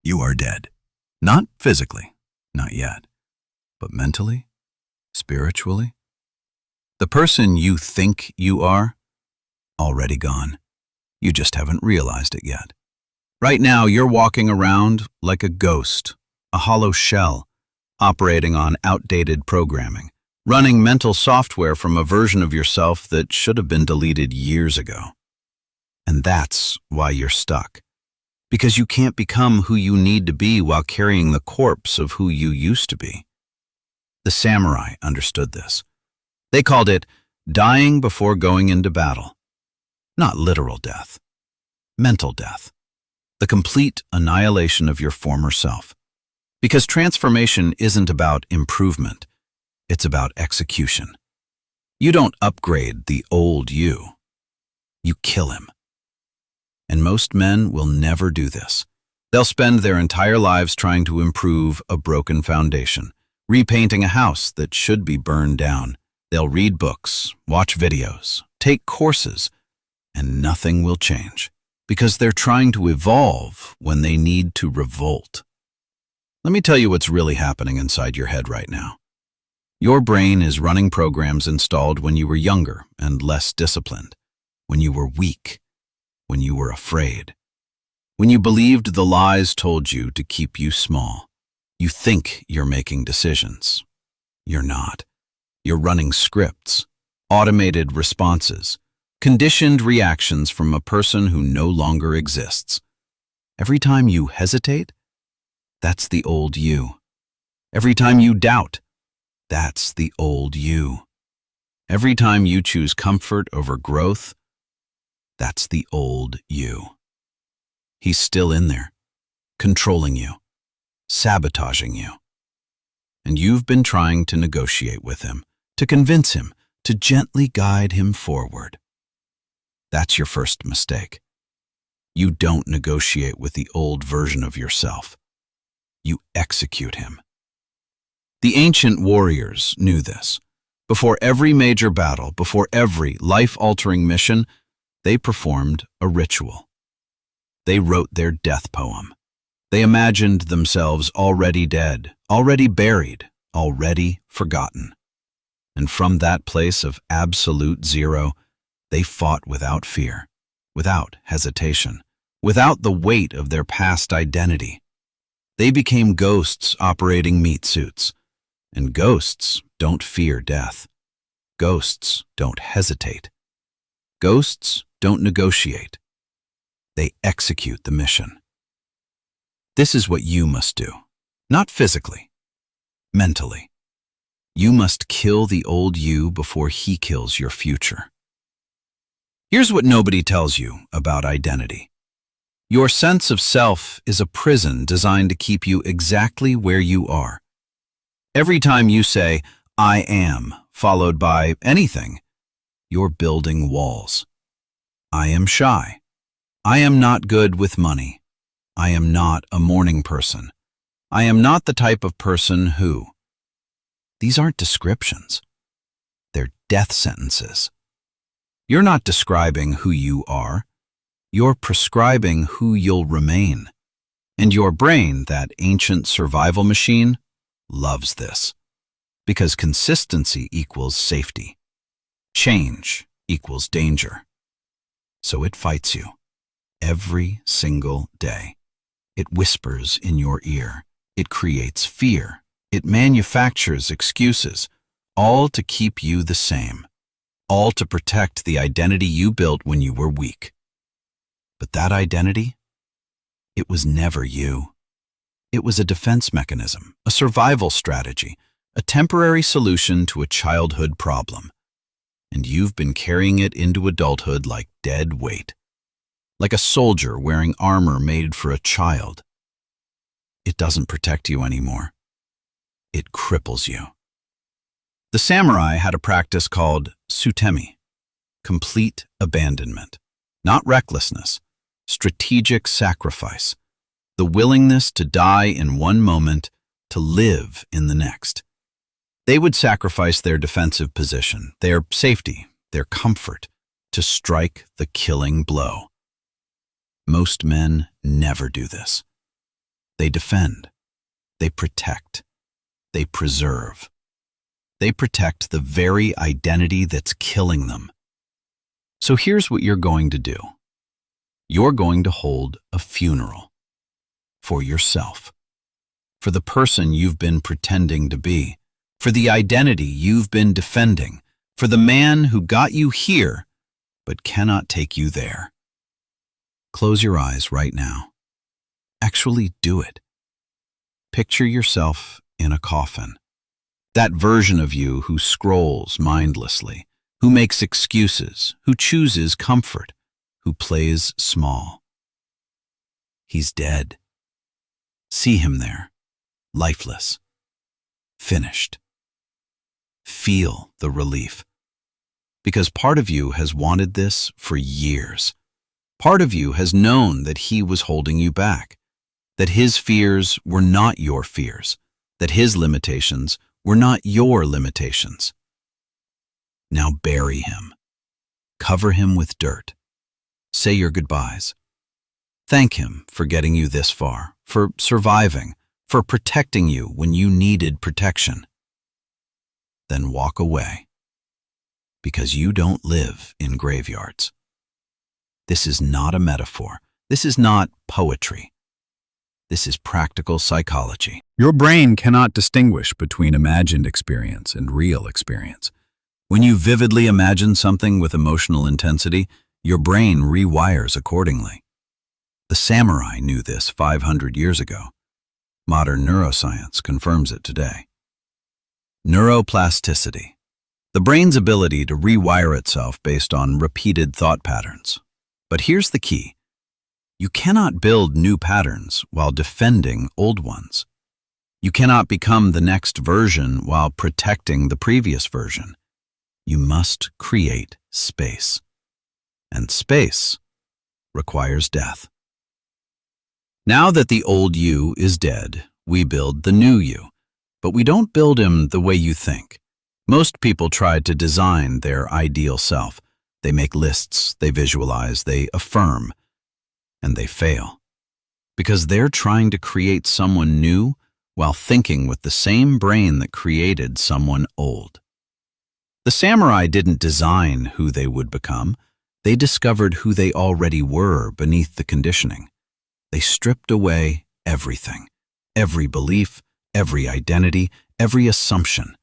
you are dead. Not physically, not yet, but mentally, spiritually. The person you think you are, already gone. You just haven't realized it yet. Right now, you're walking around like a ghost, a hollow shell, operating on outdated programming, running mental software from a version of yourself that should have been deleted years ago. And that's why you're stuck. Because you can't become who you need to be while carrying the corpse of who you used to be. The samurai understood this. They called it dying before going into battle. Not literal death, mental death. The complete annihilation of your former self. Because transformation isn't about improvement, it's about execution. You don't upgrade the old you. You kill him. And most men will never do this. They'll spend their entire lives trying to improve a broken foundation, repainting a house that should be burned down. They'll read books, watch videos, take courses, and nothing will change. Because they're trying to evolve when they need to revolt. Let me tell you what's really happening inside your head right now. Your brain is running programs installed when you were younger and less disciplined, when you were weak, when you were afraid, when you believed the lies told you to keep you small. You think you're making decisions. You're not. You're running scripts, automated responses, conditioned reactions from a person who no longer exists. Every time you hesitate, that's the old you. Every time you doubt, that's the old you. Every time you choose comfort over growth, that's the old you. He's still in there, controlling you, sabotaging you. And you've been trying to negotiate with him, to convince him, to gently guide him forward. That's your first mistake. You don't negotiate with the old version of yourself. You execute him. The ancient warriors knew this. Before every major battle, before every life-altering mission, they performed a ritual. They wrote their death poem. They imagined themselves already dead, already buried, already forgotten. And from that place of absolute zero, they fought without fear, without hesitation, without the weight of their past identity. They became ghosts operating meat suits. And ghosts don't fear death. Ghosts don't hesitate. Ghosts don't negotiate. They execute the mission. This is what you must do. Not physically, mentally. You must kill the old you before he kills your future. Here's what nobody tells you about identity. Your sense of self is a prison designed to keep you exactly where you are. Every time you say, "I am," followed by anything, you're building walls. I am shy. I am not good with money. I am not a morning person. I am not the type of person who. These aren't descriptions. They're death sentences. You're not describing who you are. You're prescribing who you'll remain. And your brain, that ancient survival machine, loves this. Because consistency equals safety. Change equals danger. So it fights you. Every single day. It whispers in your ear. It creates fear. It manufactures excuses, all to keep you the same. All to protect the identity you built when you were weak. But that identity, it was never you. It was a defense mechanism, a survival strategy, a temporary solution to a childhood problem. And you've been carrying it into adulthood like dead weight. Like a soldier wearing armor made for a child. It doesn't protect you anymore. It cripples you. The samurai had a practice called sutemi, complete abandonment, not recklessness, strategic sacrifice, the willingness to die in one moment, to live in the next. They would sacrifice their defensive position, their safety, their comfort, to strike the killing blow. Most men never do this. They defend. They protect. They preserve. They protect the very identity that's killing them. So here's what you're going to do. You're going to hold a funeral for yourself, for the person you've been pretending to be, for the identity you've been defending, for the man who got you here but cannot take you there. Close your eyes right now. Actually do it. Picture yourself in a coffin. That version of you who scrolls mindlessly, who makes excuses, who chooses comfort, who plays small. He's dead. See him there, lifeless, finished. Feel the relief. Because part of you has wanted this for years. Part of you has known that he was holding you back, that his fears were not your fears, that his limitations were not your limitations. Now bury him. Cover him with dirt. Say your goodbyes. Thank him for getting you this far, for surviving, for protecting you when you needed protection. Then walk away, because you don't live in graveyards. This is not a metaphor. This is not poetry. This is practical psychology. Your brain cannot distinguish between imagined experience and real experience. When you vividly imagine something with emotional intensity, your brain rewires accordingly. The samurai knew this 500 years ago. Modern neuroscience confirms it today. Neuroplasticity, the brain's ability to rewire itself based on repeated thought patterns. But here's the key. You cannot build new patterns while defending old ones. You cannot become the next version while protecting the previous version. You must create space. And space requires death. Now that the old you is dead, we build the new you. But we don't build him the way you think. Most people try to design their ideal self. They make lists, they visualize, they affirm, and they fail. Because they're trying to create someone new while thinking with the same brain that created someone old. The samurai didn't design who they would become. They discovered who they already were beneath the conditioning. They stripped away everything, every belief, every identity, every assumption,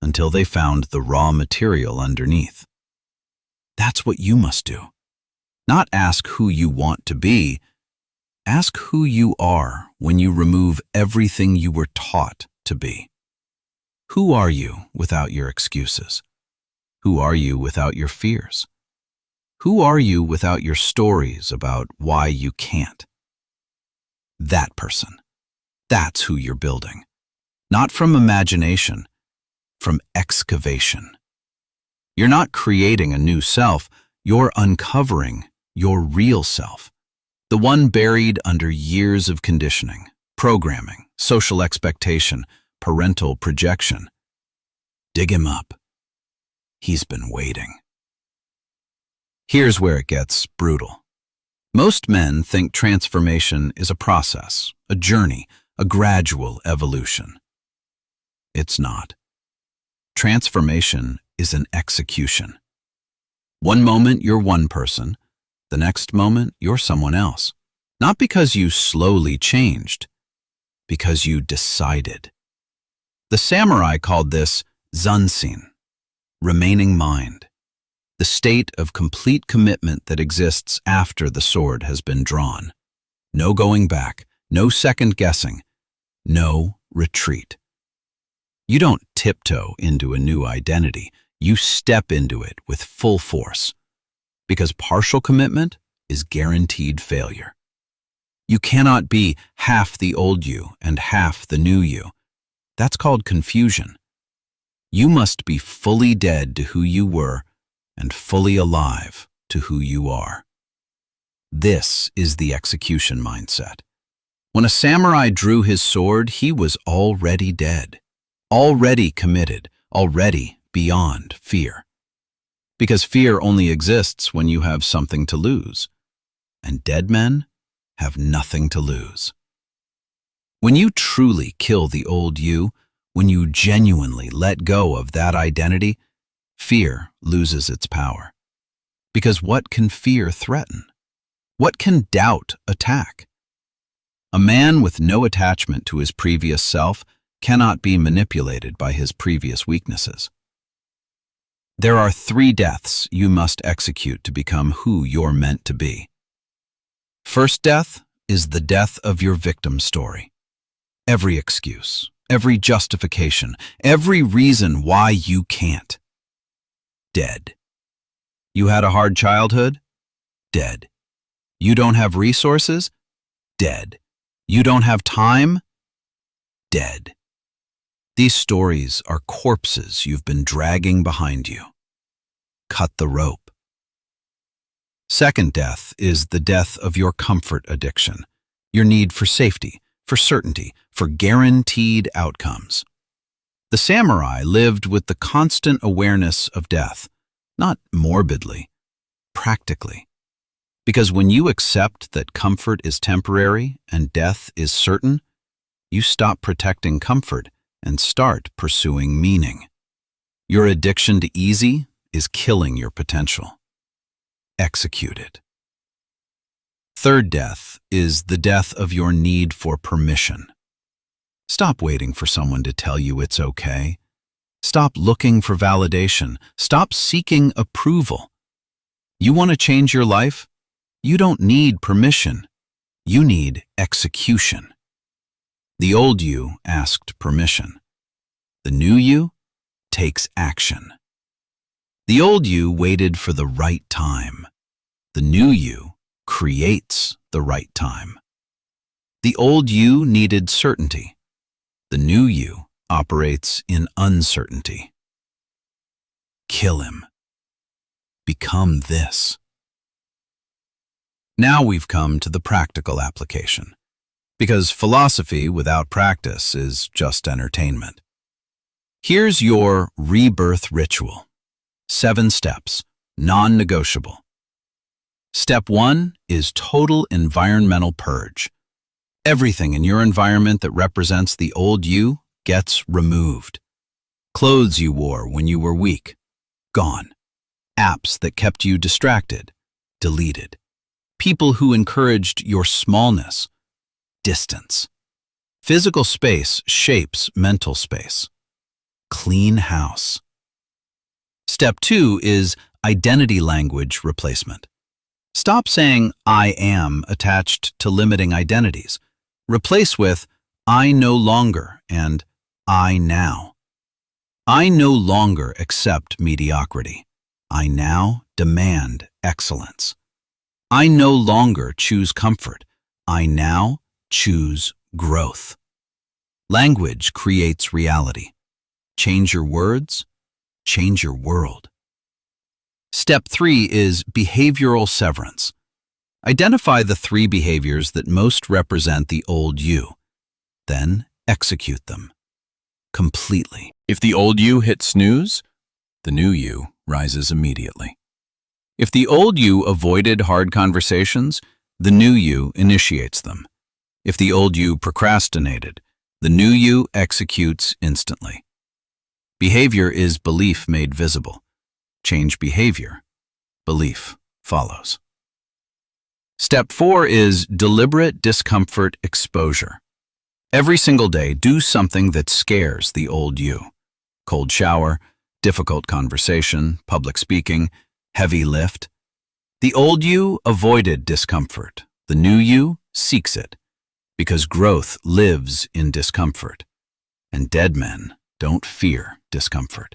until they found the raw material underneath. That's what you must do. Not ask who you want to be. Ask who you are when you remove everything you were taught to be. Who are you without your excuses? Who are you without your fears? Who are you without your stories about why you can't? That person. That's who you're building. Not from imagination, from excavation. You're not creating a new self, you're uncovering your real self. The one buried under years of conditioning, programming, social expectation, parental projection. Dig him up. He's been waiting. Here's where it gets brutal. Most men think transformation is a process, a journey, a gradual evolution. It's not. Transformation is an execution. One moment you're one person, the next moment you're someone else. Not because you slowly changed, because you decided. The samurai called this zanshin, remaining mind, the state of complete commitment that exists after the sword has been drawn. No going back, no second guessing, no retreat. You don't tiptoe into a new identity, you step into it with full force, because partial commitment is guaranteed failure. You cannot be half the old you and half the new you. That's called confusion. You must be fully dead to who you were and fully alive to who you are. This is the execution mindset. When a samurai drew his sword, he was already dead, already committed, already beyond fear. Because fear only exists when you have something to lose, and dead men have nothing to lose. When you truly kill the old you, when you genuinely let go of that identity, fear loses its power. Because what can fear threaten? What can doubt attack? A man with no attachment to his previous self cannot be manipulated by his previous weaknesses. There are 3 deaths you must execute to become who you're meant to be. First death is the death of your victim story. Every excuse, every justification, every reason why you can't. Dead. You had a hard childhood? Dead. You don't have resources? Dead. You don't have time? Dead. These stories are corpses you've been dragging behind you. Cut the rope. Second death is the death of your comfort addiction, your need for safety, for certainty, for guaranteed outcomes. The samurai lived with the constant awareness of death, not morbidly, practically. Because when you accept that comfort is temporary and death is certain, you stop protecting comfort and start pursuing meaning. Your addiction to easy is killing your potential. Execute it. Third death is the death of your need for permission. Stop waiting for someone to tell you it's okay. Stop looking for validation. Stop seeking approval. You want to change your life? You don't need permission. You need execution. The old you asked permission. The new you takes action. The old you waited for the right time. The new you creates the right time. The old you needed certainty. The new you operates in uncertainty. Kill him. Become this. Now we've come to the practical application, because philosophy without practice is just entertainment. Here's your rebirth ritual. 7 steps, non-negotiable. Step 1 is total environmental purge. Everything in your environment that represents the old you gets removed. Clothes you wore when you were weak, gone. Apps that kept you distracted, deleted. People who encouraged your smallness, distance. Physical space shapes mental space. Clean house. Step 2 is identity language replacement. Stop saying I am attached to limiting identities. Replace with I no longer and I now. I no longer accept mediocrity. I now demand excellence. I no longer choose comfort. I now choose growth. Language creates reality. Change your words, change your world. Step 3 is behavioral severance. Identify the 3 behaviors that most represent the old you. Then execute them completely. If the old you hits snooze, the new you rises immediately. If the old you avoided hard conversations, the new you initiates them. If the old you procrastinated, the new you executes instantly. Behavior is belief made visible. Change behavior. Belief follows. Step 4 is deliberate discomfort exposure. Every single day, do something that scares the old you. Cold shower, difficult conversation, public speaking, heavy lift. The old you avoided discomfort. The new you seeks it, because growth lives in discomfort, and dead men don't fear discomfort.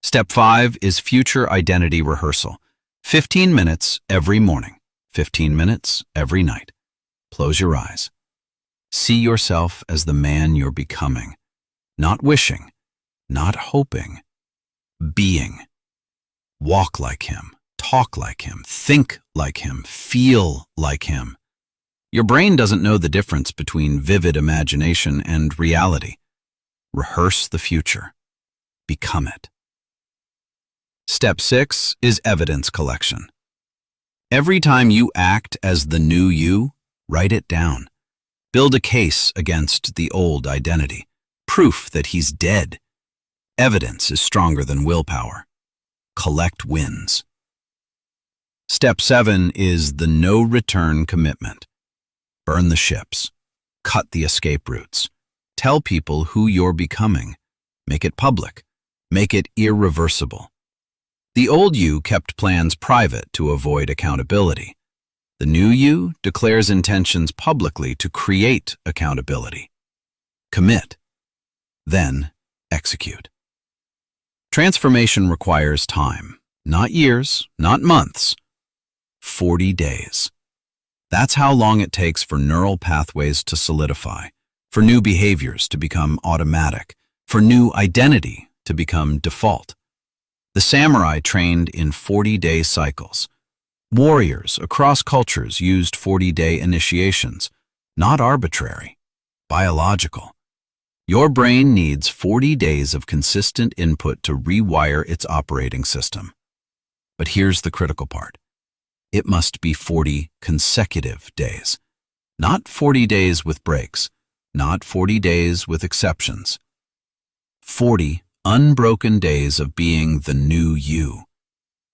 Step 5 is future identity rehearsal. 15 minutes every morning, 15 minutes every night. Close your eyes. See yourself as the man you're becoming, not wishing, not hoping, being. Walk like him, talk like him, think like him, feel like him. Your brain doesn't know the difference between vivid imagination and reality. Rehearse the future. Become it. Step 6 is evidence collection. Every time you act as the new you, write it down. Build a case against the old identity. Proof that he's dead. Evidence is stronger than willpower. Collect wins. Step 7 is the no-return commitment. Burn the ships. Cut the escape routes. Tell people who you're becoming. Make it public. Make it irreversible. The old you kept plans private to avoid accountability. The new you declares intentions publicly to create accountability. Commit. Then execute. Transformation requires time. Not years, not months. 40 days. That's how long it takes for neural pathways to solidify, for new behaviors to become automatic, for new identity to become default. The samurai trained in 40-day cycles. Warriors across cultures used 40-day initiations, not arbitrary, biological. Your brain needs 40 days of consistent input to rewire its operating system. But here's the critical part. It must be 40 consecutive days. Not 40 days with breaks, not 40 days with exceptions. 40 unbroken days of being the new you.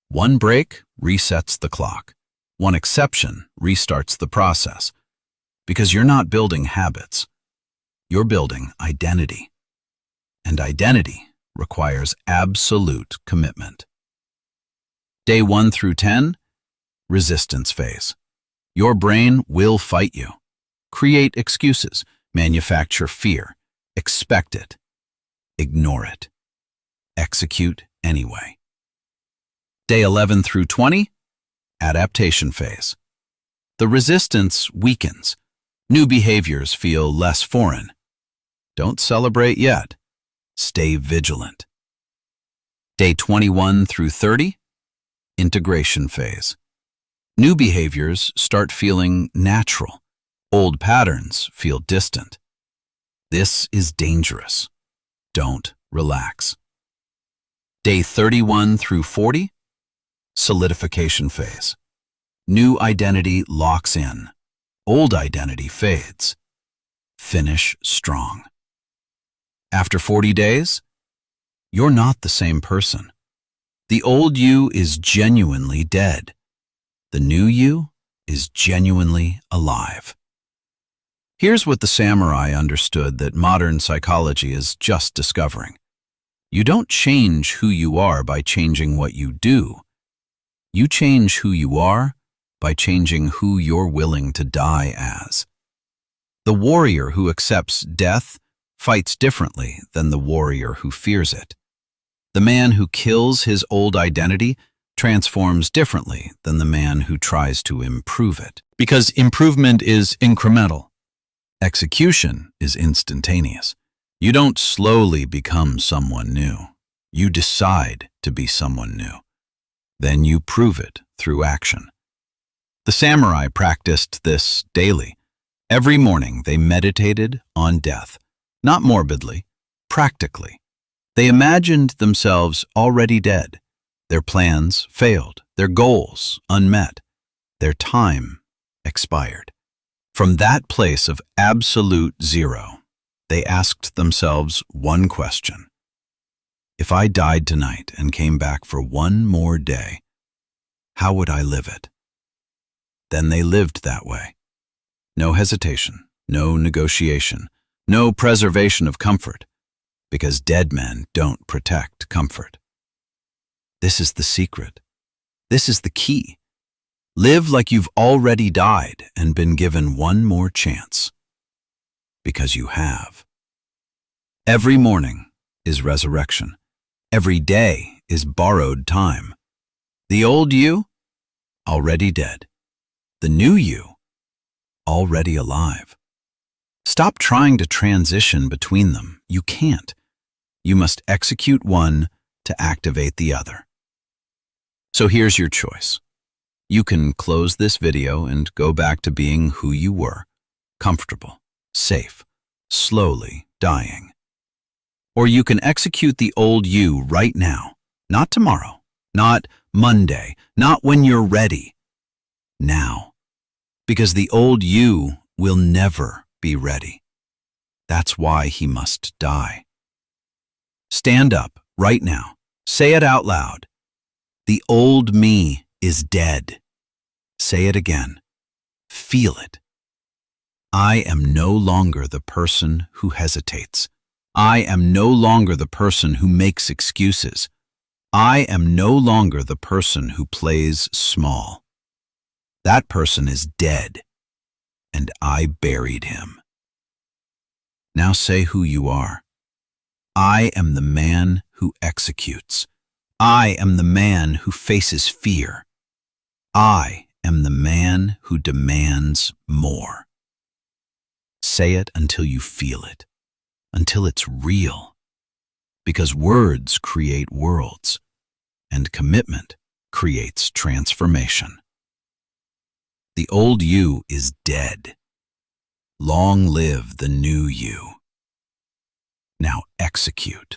One break resets the clock. One exception restarts the process. Because you're not building habits. You're building identity. And identity requires absolute commitment. Day 1 through 10, resistance phase. Your brain will fight you. Create excuses. Manufacture fear. Expect it. Ignore it. Execute anyway. Day 11 through 20, adaptation phase. The resistance weakens. New behaviors feel less foreign. Don't celebrate yet. Stay vigilant. Day 21 through 30, integration phase. New behaviors start feeling natural. Old patterns feel distant. This is dangerous. Don't relax. Day 31 through 40, solidification phase. New identity locks in. Old identity fades. Finish strong. After 40 days, you're not the same person. The old you is genuinely dead. The new you is genuinely alive. Here's what the samurai understood that modern psychology is just discovering. You don't change who you are by changing what you do. You change who you are by changing who you're willing to die as. The warrior who accepts death fights differently than the warrior who fears it. The man who kills his old identity transforms differently than the man who tries to improve it. Because improvement is incremental. Execution is instantaneous. You don't slowly become someone new. You decide to be someone new. Then you prove it through action. The samurai practiced this daily. Every morning they meditated on death, not morbidly, practically. They imagined themselves already dead. Their plans failed, their goals unmet, their time expired. From that place of absolute zero, they asked themselves one question. If I died tonight and came back for one more day, how would I live it? Then they lived that way. No hesitation, no negotiation, no preservation of comfort, because dead men don't protect comfort. This is the secret. This is the key. Live like you've already died and been given one more chance. Because you have. Every morning is resurrection. Every day is borrowed time. The old you, already dead. The new you, already alive. Stop trying to transition between them. You can't. You must execute one to activate the other. So here's your choice. You can close this video and go back to being who you were, comfortable, safe, slowly dying. Or you can execute the old you right now, not tomorrow, not Monday, not when you're ready. Now. Because the old you will never Be ready. That's why he must die. Stand up right now. Say it out loud. The old me is dead. Say it again. Feel it. I am no longer the person who hesitates. I am no longer the person who makes excuses. I am no longer the person who plays small. That person is dead, and I buried him. Now say who you are. I am the man who executes. I am the man who faces fear. I am the man who demands more. Say it until you feel it, until it's real. Because words create worlds, and commitment creates transformation. The old you is dead. Long live the new you. Now execute.